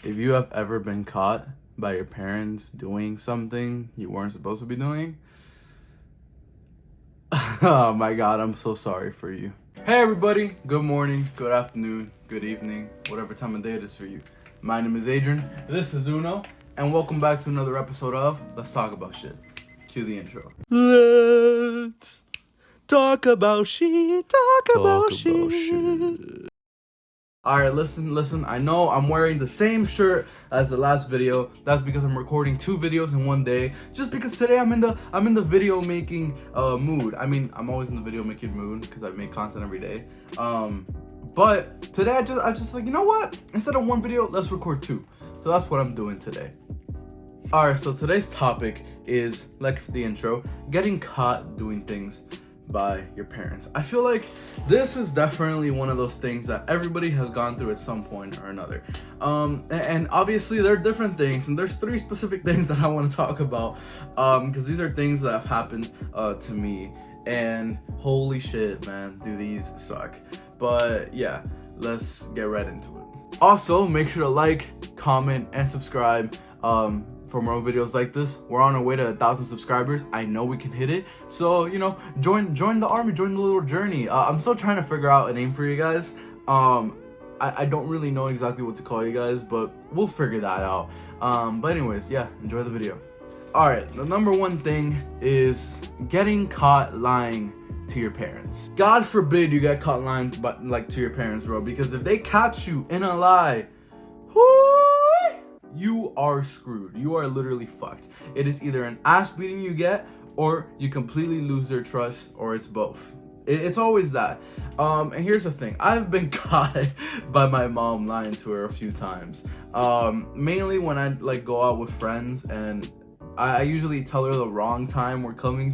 If you have ever been caught by your parents doing something you weren't supposed to be doing, oh my god, I'm so sorry for you. Hey everybody, good morning, good afternoon, good evening, whatever time of day it is for you. My name is Adrian, this is Uno, and welcome back to another episode of Let's Talk About Shit. Cue the intro. Let's talk about shit. Talk about shit. Alright, listen, I know I'm wearing the same shirt as the last video. That's because I'm recording 2 videos in one day. Just because today I'm in the video making mood. I mean, I'm always in the video making mood because I make content every day. But today I just like, you know what? Instead of 1 video, let's record 2. So that's what I'm doing today. Alright, so today's topic is, like the intro, getting caught doing things by your parents. I feel like this is definitely one of those things that everybody has gone through at some point or another. And obviously there are different things, and there's 3 specific things that I want to talk about, because these are things that have happened to me, and holy shit, man, do these suck. But yeah, let's get right into it. Also, make sure to like, comment, and subscribe for more videos like this. We're on our way to 1,000 subscribers. I know we can hit it. So, you know, join the army, join the little journey. I'm still trying to figure out a name for you guys. I don't really know exactly what to call you guys, but we'll figure that out. But anyways, yeah, enjoy the video. Alright, the number 1 thing is getting caught lying to your parents. God forbid you get caught lying to your parents, bro, because if they catch you in a lie, you are screwed. You are literally fucked. It is either an ass beating you get, or you completely lose their trust, or it's both. It's always that. And here's the thing. I've been caught by my mom lying to her a few times. Mainly when I like go out with friends, and I usually tell her the wrong time we're coming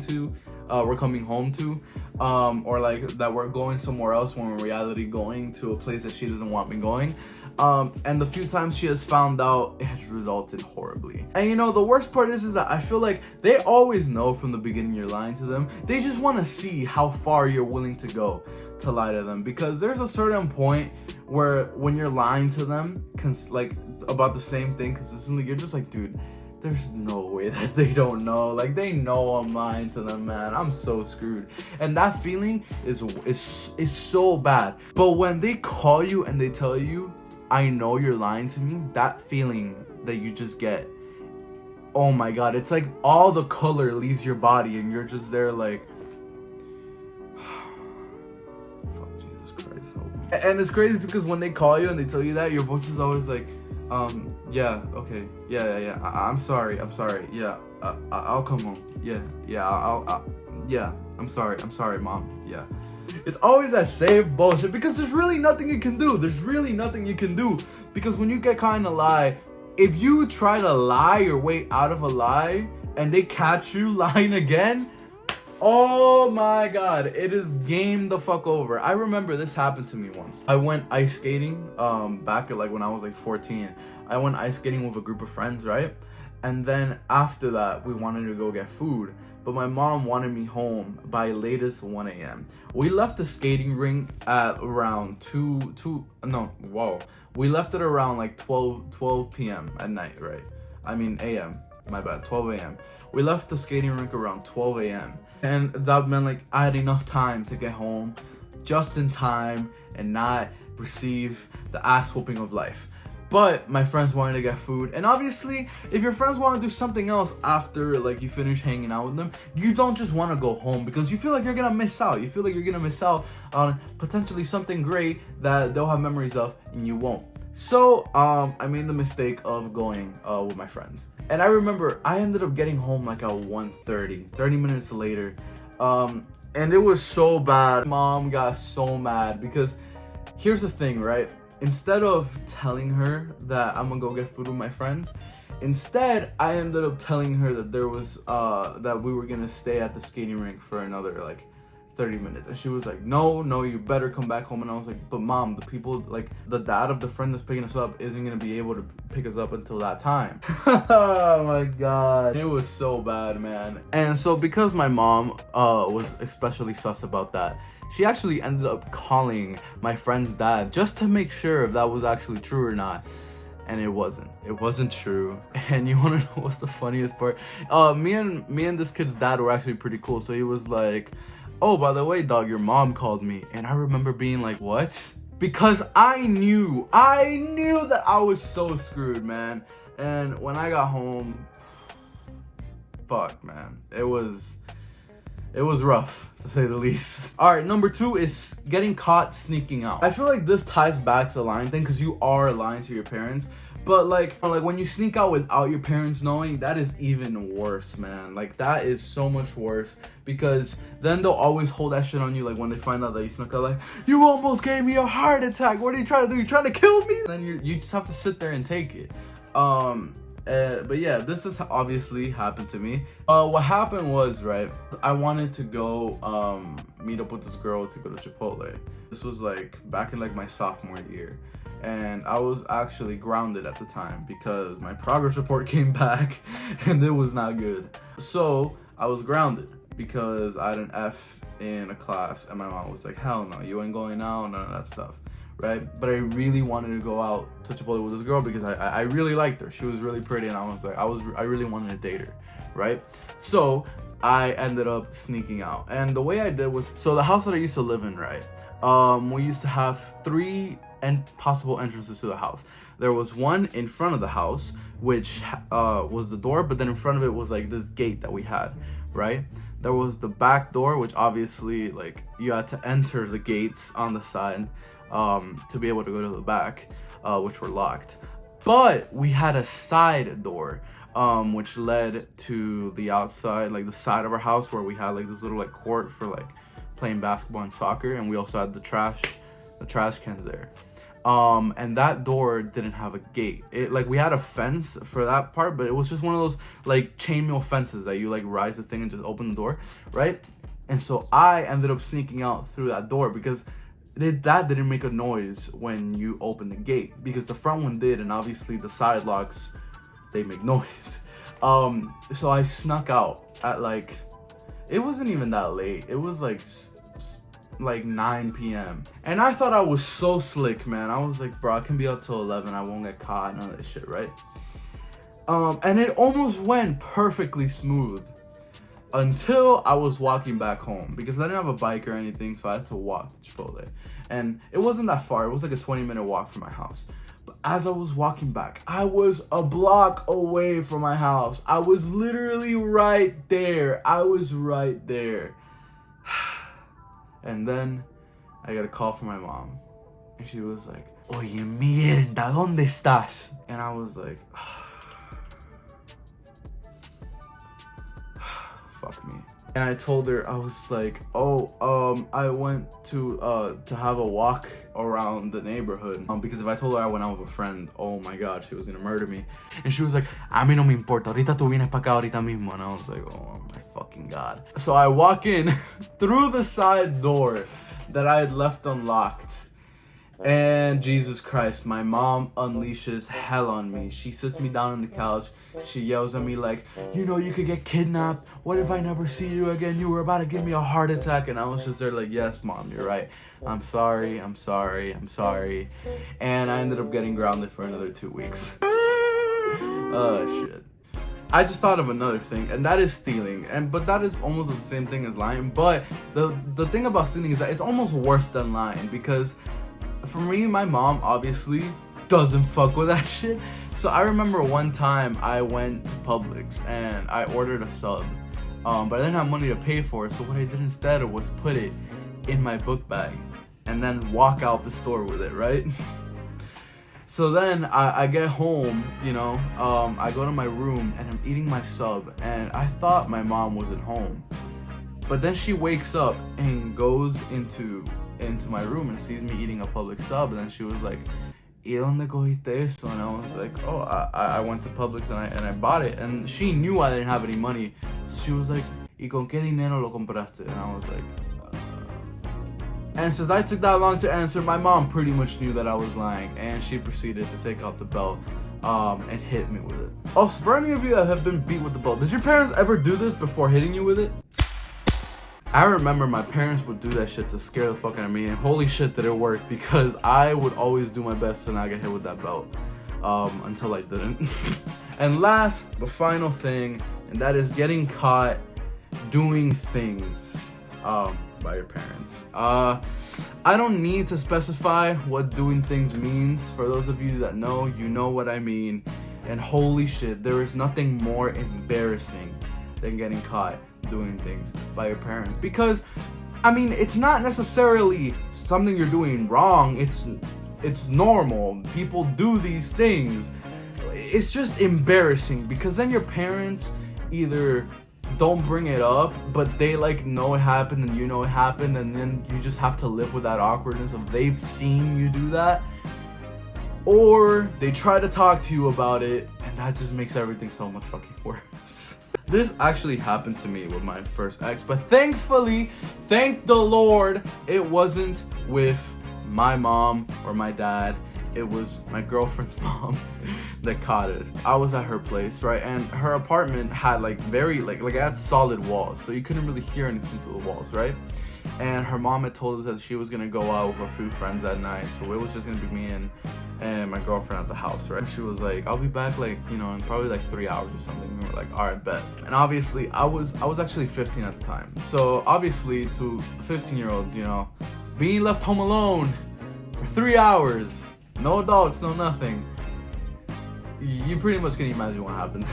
home to, or like that we're going somewhere else when we're in reality going to a place that she doesn't want me going. And the few times she has found out, it has resulted horribly. And you know, the worst part is that I feel like they always know from the beginning you're lying to them. They just want to see how far you're willing to go to lie to them, because there's a certain point where when you're lying to them like about the same thing consistently, you're just like, dude, there's no way that they don't know. Like, they know I'm lying to them, man. I'm so screwed. And that feeling is so bad. But when they call you and they tell you, I know you're lying to me, that feeling that you just get, oh my god, it's like all the color leaves your body and you're just there like, fuck, Jesus Christ, help me. And it's crazy because when they call you and they tell you that, your voice is always like, yeah, okay, yeah, I'm sorry, yeah, I'll come home, yeah, yeah, I'm sorry, mom, yeah. It's always that same bullshit, because there's really nothing you can do. Because when you get caught in a lie, if you try to lie your way out of a lie and they catch you lying again, oh my god, it is game the fuck over. I remember this happened to me once. I went ice skating back at like when I was like 14. I went ice skating with a group of friends, right? And then after that, we wanted to go get food, but my mom wanted me home by latest 1 a.m. We left the skating rink at around we left it around like 12 p.m. at night, right? I mean a.m. My bad, 12 a.m. We left the skating rink around 12 a.m. And that meant like I had enough time to get home just in time and not receive the ass whooping of life. But my friends wanted to get food, and obviously if your friends want to do something else after like you finish hanging out with them, you don't just want to go home because you feel like you're gonna miss out. You feel like you're gonna miss out on potentially something great that they'll have memories of and you won't. So I made the mistake of going with my friends, and I remember I ended up getting home like at 1:30, 30 minutes later, and it was so bad. Mom got so mad because here's the thing, right? Instead of telling her that I'm gonna go get food with my friends, instead I ended up telling her that there was that we were gonna stay at the skating rink for another like 30 minutes. And she was like, no, you better come back home. And I was like, but mom, the people, like the dad of the friend that's picking us up isn't gonna be able to pick us up until that time. Oh my god, it was so bad, man. And so because my mom was especially sus about that, she actually ended up calling my friend's dad just to make sure if that was actually true or not. and it wasn't true. And you want to know what's the funniest part? Me and this kid's dad were actually pretty cool. So he was like, oh, by the way, dog, your mom called me. And I remember being like, what? Because I knew that I was so screwed, man. And when I got home, fuck, man, it was rough, to say the least. All right, number 2 is getting caught sneaking out. I feel like this ties back to the lying thing, because you are lying to your parents. But like when you sneak out without your parents knowing, that is even worse, man. Like, that is so much worse, because then they'll always hold that shit on you. Like, when they find out that you snuck out, like, you almost gave me a heart attack. What are you trying to do? You trying to kill me? And then you just have to sit there and take it. But yeah, this has obviously happened to me. What happened was, right, I wanted to go meet up with this girl to go to Chipotle. This was like back in like my sophomore year, and I was actually grounded at the time because my progress report came back and it was not good. So I was grounded because I had an F in a class, and my mom was like, hell no, you ain't going out, none of that stuff. Right? But I really wanted to go out to Chipotle with this girl because I really liked her. She was really pretty, and I was like, I really wanted to date her, right? So I ended up sneaking out. And the way I did was, so the house that I used to live in, right? We used to have 3 possible entrances to the house. There was one in front of the house, which was the door, but then in front of it was like this gate that we had, right? There was the back door, which obviously like you had to enter the gates on the side to be able to go to the back, which were locked. But we had a side door, which led to the outside, like the side of our house, where we had like this little like court for like playing basketball and soccer, and we also had the trash cans there. And that door didn't have a gate. It like, we had a fence for that part, but it was just one of those like chainmail fences that you like rise the thing and just open the door, right? And so I ended up sneaking out through that door because that didn't make a noise when you open the gate, because the front one did, and obviously the side locks, they make noise. So I snuck out at like, it wasn't even that late. It was like 9 p.m. And I thought I was so slick, man. I was like, bro, I can be up till 11. I won't get caught, none of that shit, right? And it almost went perfectly smooth until I was walking back home, because I didn't have a bike or anything, so I had to walk to Chipotle. And it wasn't that far. It was like a 20-minute walk from my house. But as I was walking back, I was a block away from my house. I was literally right there. I was right there. And then I got a call from my mom. And she was like, oye, mierda, ¿dónde estás? And I was like, fuck me. And I told her, I was like, I went to have a walk around the neighborhood. Because if I told her I went out with a friend, oh my god, she was gonna murder me. And she was like, a mí no me importa, ahorita tú vienes pa' acá ahorita mismo. And I was like, oh my fucking god. So I walk in through the side door that I had left unlocked. And Jesus Christ, my mom unleashes hell on me. She sits me down on the couch. She yells at me like, you know you could get kidnapped. What if I never see you again? You were about to give me a heart attack. And I was just there like, yes, mom, you're right. I'm sorry. I'm sorry. And I ended up getting grounded for another 2 weeks. Oh, shit. I just thought of another thing, and that is stealing. But that is almost the same thing as lying. But the thing about stealing is that it's almost worse than lying, because for me, my mom obviously doesn't fuck with that shit. So I remember one time I went to Publix and I ordered a sub, but I didn't have money to pay for it. So what I did instead was put it in my book bag and then walk out the store with it, right? So then I get home, you know, I go to my room and I'm eating my sub, and I thought my mom wasn't home. But then she wakes up and goes into my room and sees me eating a Publix sub, and then she was like, ¿Y dónde cogiste eso? And I was like, oh, I went to Publix and I bought it. And she knew I didn't have any money. So she was like, ¿Y con qué dinero lo compraste? And I was like, And since I took that long to answer, my mom pretty much knew that I was lying, and she proceeded to take out the belt and hit me with it. Oh, so for any of you that have been beat with the belt, did your parents ever do this before hitting you with it? I remember my parents would do that shit to scare the fuck out of me, and holy shit did it work, because I would always do my best to not get hit with that belt. until I didn't. And last, the final thing, and that is getting caught doing things by your parents. I don't need to specify what doing things means. For those of you that know, you know what I mean. And holy shit, there is nothing more embarrassing than getting caught doing things by your parents. Because, I mean, it's not necessarily something you're doing wrong. It's normal. People do these things. It's just embarrassing because then your parents either don't bring it up, but they like know it happened and you know it happened, and then you just have to live with that awkwardness of they've seen you do that, or they try to talk to you about it, and that just makes everything so much fucking worse. This actually happened to me with my first ex, but thankfully, thank the Lord, it wasn't with my mom or my dad. It was my girlfriend's mom that caught us. I was at her place, right? And her apartment had like very, like it had solid walls. So you couldn't really hear anything through the walls, right? And her mom had told us that she was gonna go out with a few friends that night. So it was just gonna be me and my girlfriend at the house, right? She was like, I'll be back like, you know, in probably like 3 hours or something. We were like, all right, bet. And obviously I was actually 15 at the time. So obviously to 15-year-olds, you know, being left home alone for 3 hours, no adults, no nothing, you pretty much can imagine what happened.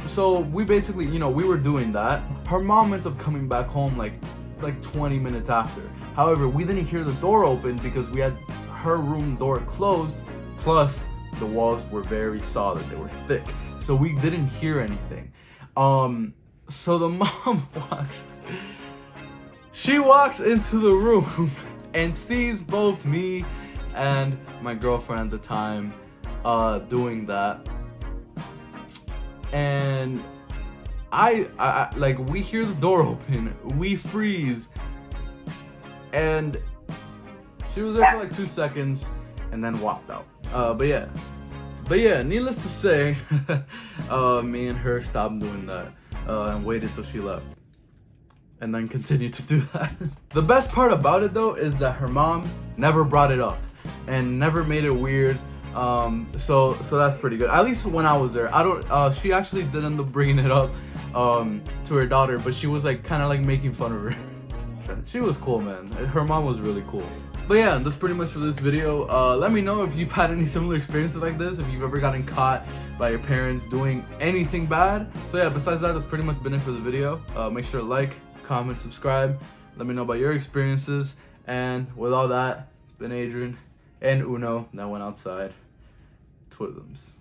So we basically, you know, we were doing that. Her mom ends up coming back home like 20 minutes after. However, we didn't hear the door open because we had her room door closed, plus the walls were very solid, they were thick, so we didn't hear anything. So the mom walks into the room and sees both me and my girlfriend at the time doing that, and I like, we hear the door open, we freeze, and she was there for like 2 seconds and then walked out. But yeah, needless to say, me and her stopped doing that and waited till she left, and then continued to do that. The best part about it though is that her mom never brought it up and never made it weird. So that's pretty good. At least when I was there. She actually did end up bringing it up to her daughter, but she was like kind of like making fun of her. She was cool, man. Her mom was really cool. But yeah, that's pretty much for this video. Let me know if you've had any similar experiences like this, if you've ever gotten caught by your parents doing anything bad. So yeah, besides that, that's pretty much been it for the video. Make sure to like, comment, subscribe. Let me know about your experiences. And with all that, it's been Adrian and Uno that went outside. Twisms.